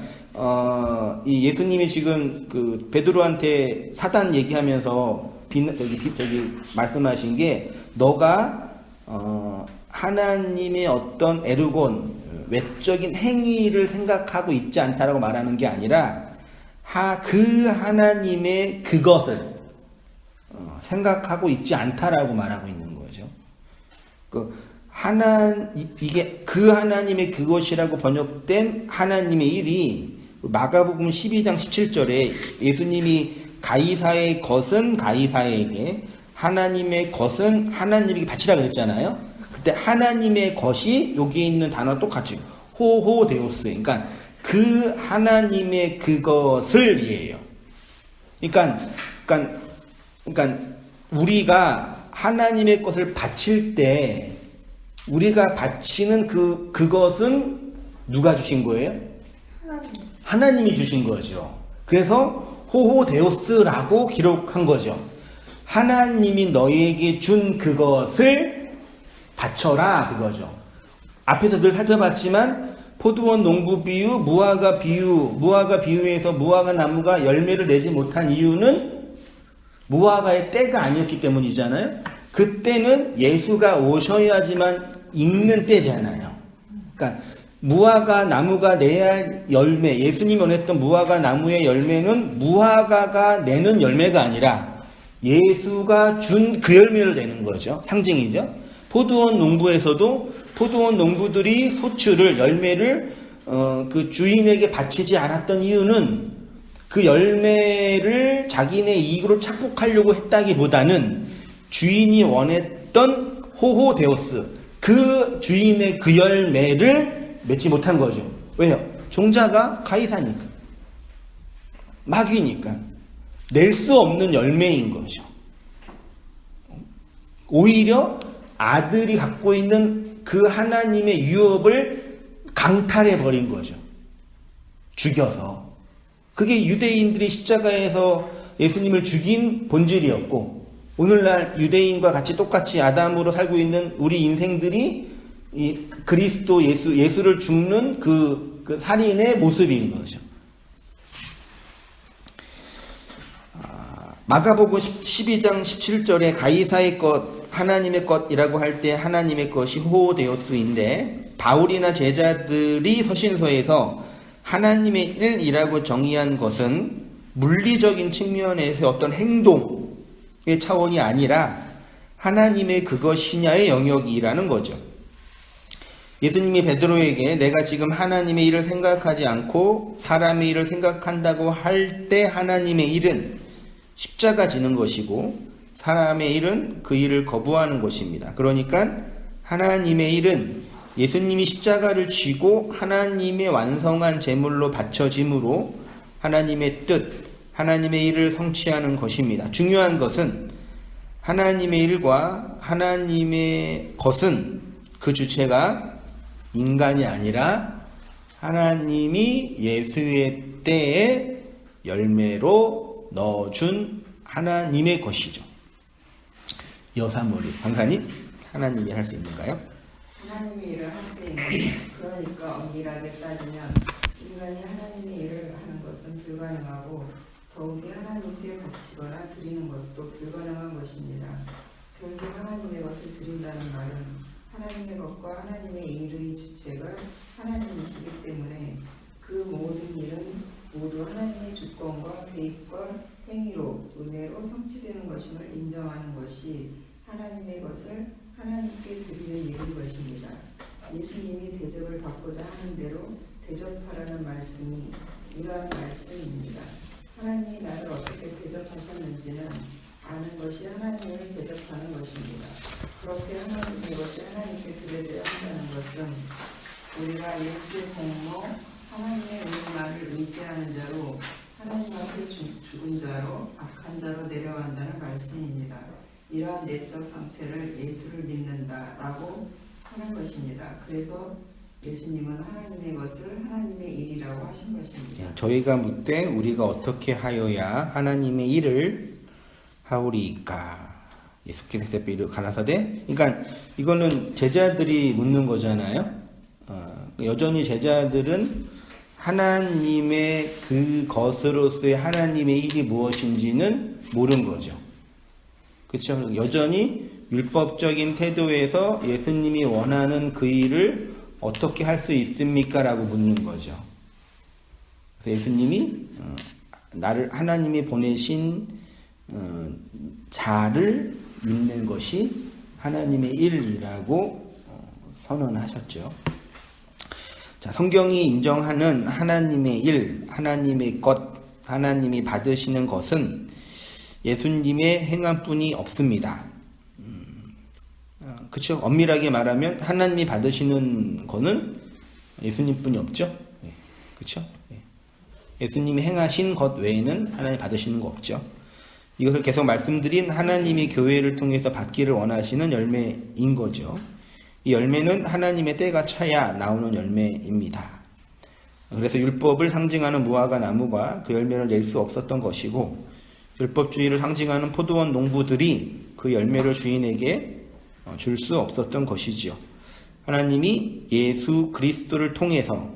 이 예수님이 지금 그 베드로한테 사단 얘기하면서 저기 말씀하신 게 너가 하나님의 어떤 에르곤 외적인 행위를 생각하고 있지 않다라고 말하는 게 아니라 그 하나님의 그것을 생각하고 있지 않다라고 말하고 있는 거죠. 이게 그 하나님의 그것이라고 번역된 하나님의 일이 마가복음 12장 17절에 예수님이 가이사의 것은 가이사에게 하나님의 것은 하나님에게 바치라 그랬잖아요. 그때 하나님의 것이 여기 있는 단어 똑같이 호호 데오스 그러니까 그 하나님의 그것을 이해해요. 그러니까 우리가 하나님의 것을 바칠 때 우리가 바치는 그것은 누가 주신 거예요? 하나님이 주신 거죠. 그래서 호호데오스라고 기록한 거죠. 하나님이 너희에게 준 그것을 바쳐라 그거죠. 앞에서 늘 살펴봤지만 포도원 농부 비유, 무화과 비유에서 무화과 나무가 열매를 내지 못한 이유는 무화과의 때가 아니었기 때문이잖아요. 그때는 예수가 오셔야지만 익는 때잖아요. 그러니까 무화과 나무가 내야 할 열매, 예수님이 원했던 무화과 나무의 열매는 무화과가 내는 열매가 아니라 예수가 준 그 열매를 내는 거죠. 상징이죠. 포도원 농부에서도 포도원 농부들이 소출을, 열매를 그 주인에게 바치지 않았던 이유는 그 열매를 자기네 이익으로 착복하려고 했다기보다는 주인이 원했던 호호데오스, 그 주인의 그 열매를 맺지 못한 거죠. 왜요? 종자가 가이사니까, 마귀니까 낼 수 없는 열매인 거죠. 오히려 아들이 갖고 있는 그 하나님의 유업을 강탈해 버린 거죠. 죽여서. 그게 유대인들이 십자가에서 예수님을 죽인 본질이었고, 오늘날 유대인과 같이 똑같이 아담으로 살고 있는 우리 인생들이 이 그리스도 예수를 죽는 그 살인의 모습인 거죠. 마가복음 12장 17절에 가이사의 것, 하나님의 것이라고 할 때 하나님의 것이 호호데오스인데, 바울이나 제자들이 서신서에서 하나님의 일이라고 정의한 것은 물리적인 측면에서 어떤 행동의 차원이 아니라 하나님의 그것이냐의 영역이라는 거죠. 예수님이 베드로에게 내가 지금 하나님의 일을 생각하지 않고 사람의 일을 생각한다고 할 때 하나님의 일은 십자가 지는 것이고 사람의 일은 그 일을 거부하는 것입니다. 그러니까 하나님의 일은 예수님이 십자가를 쥐고 하나님의 완성한 제물로 바쳐짐으로 하나님의 뜻, 하나님의 일을 성취하는 것입니다. 중요한 것은 하나님의 일과 하나님의 것은 그 주체가 인간이 아니라 하나님이 예수의 때에 열매로 넣어준 하나님의 것이죠. 여사머리 강사님, 하나님이 할 수 있는가요? 하나님의 일을 할 수 있는, 그러니까 엄밀하게 따지면 인간이 하나님의 일을 하는 것은 불가능하고 더욱이 하나님께 바치거나 드리는 것도 불가능한 것입니다. 결국 하나님의 것을 드린다는 말은 하나님의 것과 하나님의 일의 주체가 하나님이시기 때문에 그 모든 일은 모두 하나님의 주권과 개입과 행위로, 은혜로 성취되는 것임을 인정하는 것이 하나님의 것을 하나님께 드리는 일인 것입니다. 예수님이 대접을 받고자 하는 대로 대접하라는 말씀이 이러한 말씀입니다. 하나님이 나를 어떻게 대접하셨는지는 아는 것이 하나님을 대접하는 것입니다. 그렇게 하나님의 것을 하나님께 드려야 한다는 것은 우리가 예수의 공로, 하나님의 은혜만을 의지하는 자로 하나님 앞에 죽은 자로, 악한 자로 내려간다는 말씀입니다. 이러한 내적 상태를 예수를 믿는다라고 하는 것입니다. 그래서 예수님은 하나님의 것을 하나님의 일이라고 하신 것입니다. 저희가 묻되 우리가 어떻게 하여야 하나님의 일을 하오리까? 예수께서 대표로 가라사대. 그러니까 이거는 제자들이 묻는 거잖아요. 여전히 제자들은 하나님의 그것으로서의 하나님의 일이 무엇인지는 모르는 거죠. 그렇죠? 여전히 율법적인 태도에서 예수님이 원하는 그 일을 어떻게 할 수 있습니까? 라고 묻는 거죠. 그래서 예수님이 나를 하나님이 보내신 자를 믿는 것이 하나님의 일이라고 선언하셨죠. 자, 성경이 인정하는 하나님의 일, 하나님의 것, 하나님이 받으시는 것은 예수님의 행함뿐이 없습니다. 그렇죠? 엄밀하게 말하면 하나님이 받으시는 거는 예수님뿐이 없죠. 그렇죠? 예수님이 행하신 것 외에는 하나님 받으시는 거 없죠. 이것을 계속 말씀드린 하나님이 교회를 통해서 받기를 원하시는 열매인 거죠. 이 열매는 하나님의 때가 차야 나오는 열매입니다. 그래서 율법을 상징하는 무화과 나무가 그 열매를 낼 수 없었던 것이고, 율법주의를 상징하는 포도원 농부들이 그 열매를 주인에게 줄 수 없었던 것이지요. 하나님이 예수 그리스도를 통해서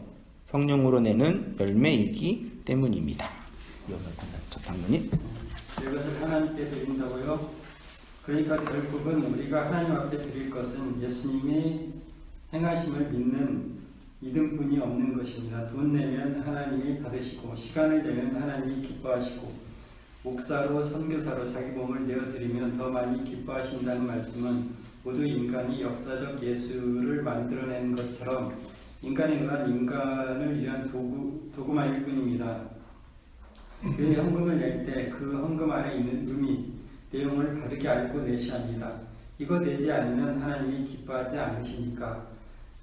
성령으로 내는 열매이기 때문입니다. 장로님. 이것을 하나님께 드린다고요? 그러니까 결국은 우리가 하나님 앞에 드릴 것은 예수님이 행하심을 믿는 믿음뿐이 없는 것입니다. 돈 내면 하나님이 받으시고, 시간을 내면 하나님이 기뻐하시고, 목사로 선교사로 자기 몸을 내어드리면 더 많이 기뻐하신다는 말씀은 모두 인간이 역사적 예수를 만들어낸 것처럼 인간의 의한 인간을 위한 도구만일 뿐입니다. 교회 헌금을 낼 때 그 헌금 안에 있는 의미, 내용을 바르게 알고 내셔야 합니다. 이거 내지 않으면 하나님이 기뻐하지 않으시니까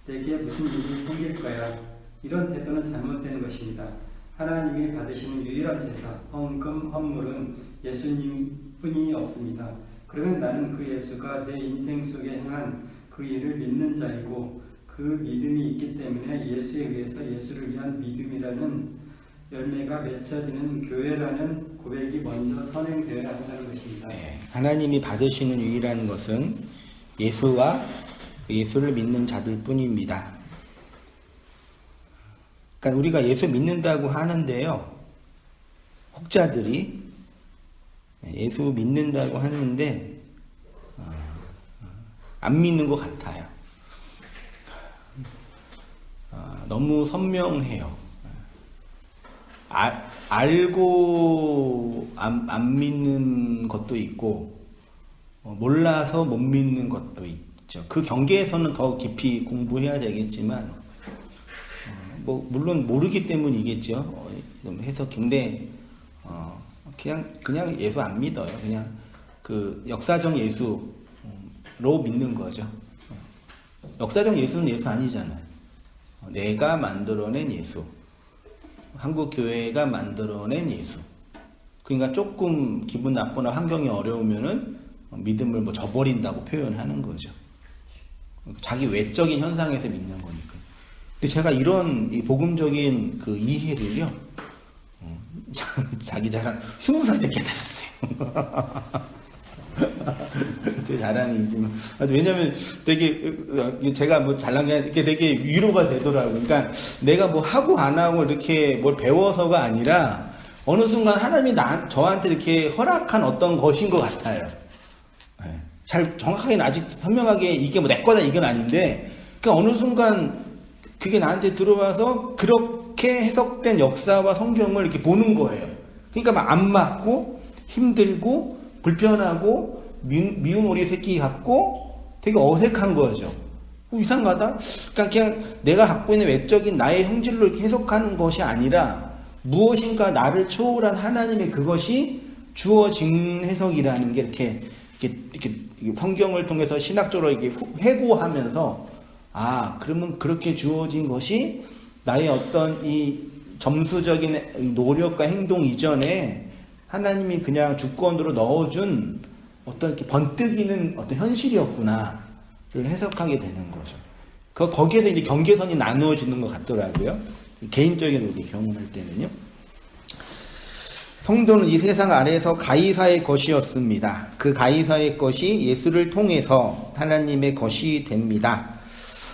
내게 무슨 일이 생길 거야. 이런 태도는 잘못된 것입니다. 하나님이 받으시는 유일한 제사, 헌금, 헌물은 예수님뿐이 없습니다. 그러면 나는 그 예수가 내 인생 속에 행한 그 일을 믿는 자이고, 그 믿음이 있기 때문에 예수에 의해서 예수를 위한 믿음이라는 열매가 맺혀지는 교회라는 고백이 먼저 선행되어야 한다는 것입니다. 하나님이 받으시는 유일한 것은 예수와 예수를 믿는 자들 뿐입니다. 그러니까 우리가 예수 믿는다고 하는데요, 혹자들이 예수 믿는다고 하는데 안 믿는 것 같아요. 너무 선명해요. 알고 안 믿는 것도 있고, 몰라서 못 믿는 것도 있죠. 그 경계에서는 더 깊이 공부해야 되겠지만, 물론 모르기 때문이겠죠. 해석인데, 그냥 예수 안 믿어요. 그냥 그 역사적 예수로 믿는 거죠. 역사적 예수는 예수 아니잖아요. 내가 만들어낸 예수. 한국 교회가 만들어낸 예수. 그러니까 조금 기분 나쁘나 환경이 어려우면은 믿음을 뭐 저버린다고 표현하는 거죠. 자기 외적인 현상에서 믿는 거니까. 근데 제가 이런 이 복음적인 그 이해를요, 자기 자랑 20살 때 깨달았어요. 제 자랑이지만, 왜냐면 되게 제가 뭐 잘난 게 이렇게 되게 위로가 되더라고요. 그러니까 내가 뭐 하고 안 하고 이렇게 뭘 배워서가 아니라 어느 순간 하나님이 저한테 이렇게 허락한 어떤 것인 것 같아요. 잘 정확하게는 아직 선명하게 이게 뭐 내 거다 이건 아닌데, 그러니까 어느 순간 그게 나한테 들어와서 그렇게 해석된 역사와 성경을 이렇게 보는 거예요. 그러니까 막 안 맞고 힘들고 불편하고 미운 오리 새끼 같고 되게 어색한 거죠. 이상하다? 그러니까 그냥 내가 갖고 있는 외적인 나의 형질로 이렇게 해석하는 것이 아니라 무엇인가 나를 초월한 하나님의 그것이 주어진 해석이라는 게 이렇게 성경을 통해서 신학적으로 이렇게 회고하면서, 그러면 그렇게 주어진 것이 나의 어떤 이 점수적인 노력과 행동 이전에 하나님이 그냥 주권으로 넣어준 어떤 이렇게 번뜩이는 어떤 현실이었구나를 해석하게 되는 거죠. 거기에서 이제 경계선이 나누어지는 것 같더라고요. 개인적인 경험할 때는요. 성도는 이 세상 아래에서 가이사의 것이었습니다. 그 가이사의 것이 예수를 통해서 하나님의 것이 됩니다.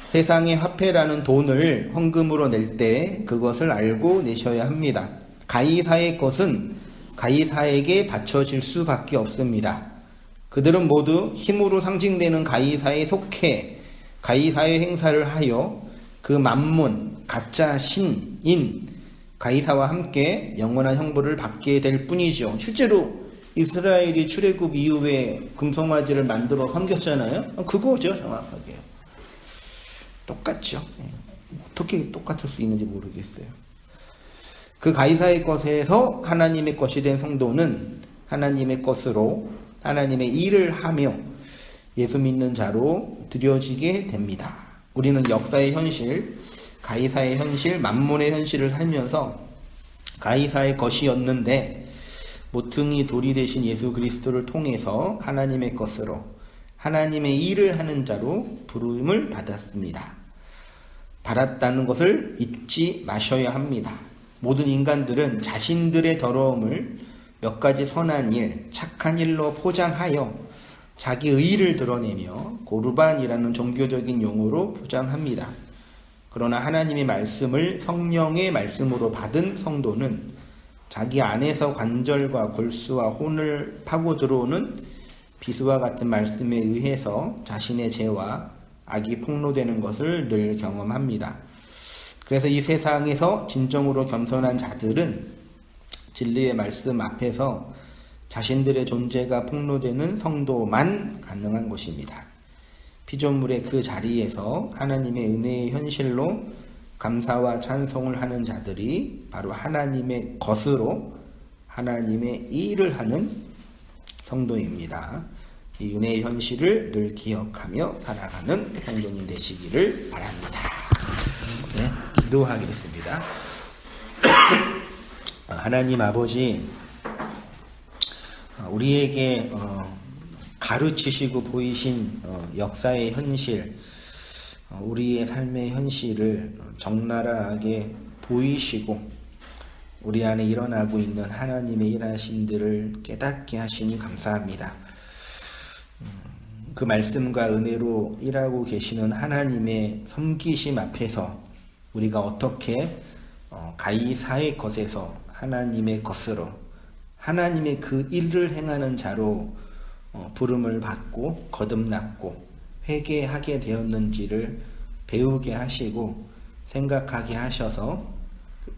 세상의 화폐라는 돈을 헌금으로 낼 때 그것을 알고 내셔야 합니다. 가이사의 것은 가이사에게 바쳐질 수밖에 없습니다. 그들은 모두 힘으로 상징되는 가이사에 속해 가이사의 행사를 하여 그 만문, 가짜 신인 가이사와 함께 영원한 형벌을 받게 될 뿐이죠. 실제로 이스라엘이 출애굽 이후에 금송아지를 만들어 섬겼잖아요. 그거죠, 정확하게. 똑같죠. 어떻게 똑같을 수 있는지 모르겠어요. 그 가이사의 것에서 하나님의 것이 된 성도는 하나님의 것으로 하나님의 일을 하며 예수 믿는 자로 드려지게 됩니다. 우리는 역사의 현실, 가이사의 현실, 만몬의 현실을 살면서 가이사의 것이었는데 모퉁이 돌이 되신 예수 그리스도를 통해서 하나님의 것으로 하나님의 일을 하는 자로 부름을 받았습니다. 받았다는 것을 잊지 마셔야 합니다. 모든 인간들은 자신들의 더러움을 몇 가지 선한 일, 착한 일로 포장하여 자기 의의를 드러내며 고르반이라는 종교적인 용어로 포장합니다. 그러나 하나님의 말씀을 성령의 말씀으로 받은 성도는 자기 안에서 관절과 골수와 혼을 파고 들어오는 비수와 같은 말씀에 의해서 자신의 죄와 악이 폭로되는 것을 늘 경험합니다. 그래서 이 세상에서 진정으로 겸손한 자들은 진리의 말씀 앞에서 자신들의 존재가 폭로되는 성도만 가능한 것입니다. 피조물의 그 자리에서 하나님의 은혜의 현실로 감사와 찬송을 하는 자들이 바로 하나님의 것으로 하나님의 일을 하는 성도입니다. 이 은혜의 현실을 늘 기억하며 살아가는 성도님 되시기를 바랍니다. 네, 기도하겠습니다. 하나님 아버지, 우리에게 가르치시고 보이신 역사의 현실, 우리의 삶의 현실을 적나라하게 보이시고 우리 안에 일어나고 있는 하나님의 일하심들을 깨닫게 하시니 감사합니다. 그 말씀과 은혜로 일하고 계시는 하나님의 섬기심 앞에서 우리가 어떻게 가이사의 것에서 하나님의 것으로 하나님의 그 일을 행하는 자로 부름을 받고 거듭났고 회개하게 되었는지를 배우게 하시고 생각하게 하셔서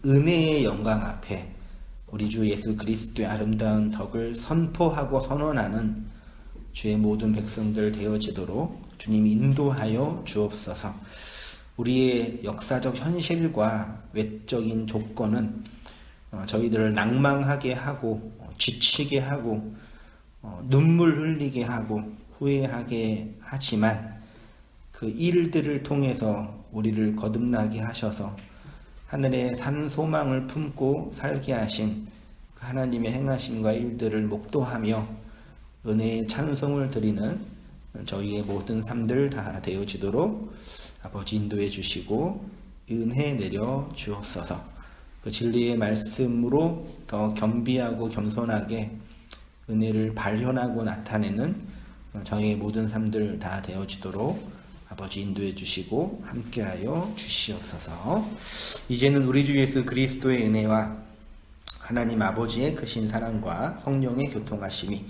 은혜의 영광 앞에 우리 주 예수 그리스도의 아름다운 덕을 선포하고 선언하는 주의 모든 백성들 되어지도록 주님 인도하여 주옵소서. 우리의 역사적 현실과 외적인 조건은 저희들을 낭망하게 하고 지치게 하고 눈물 흘리게 하고 후회하게 하지만 그 일들을 통해서 우리를 거듭나게 하셔서 하늘의 산 소망을 품고 살게 하신 하나님의 행하심과 일들을 목도하며 은혜의 찬송을 드리는 저희의 모든 삶들 다 되어지도록 아버지 인도해 주시고 은혜 내려 주옵소서. 그 진리의 말씀으로 더 겸비하고 겸손하게 은혜를 발현하고 나타내는 저희의 모든 삶들 다 되어지도록 아버지 인도해 주시고 함께하여 주시옵소서. 이제는 우리 주 예수 그리스도의 은혜와 하나님 아버지의 크신 사랑과 성령의 교통하심이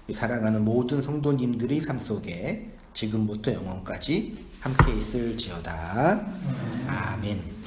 우리 사랑하는 모든 성도님들의 삶 속에 지금부터 영원까지 함께 있을지어다. 아멘.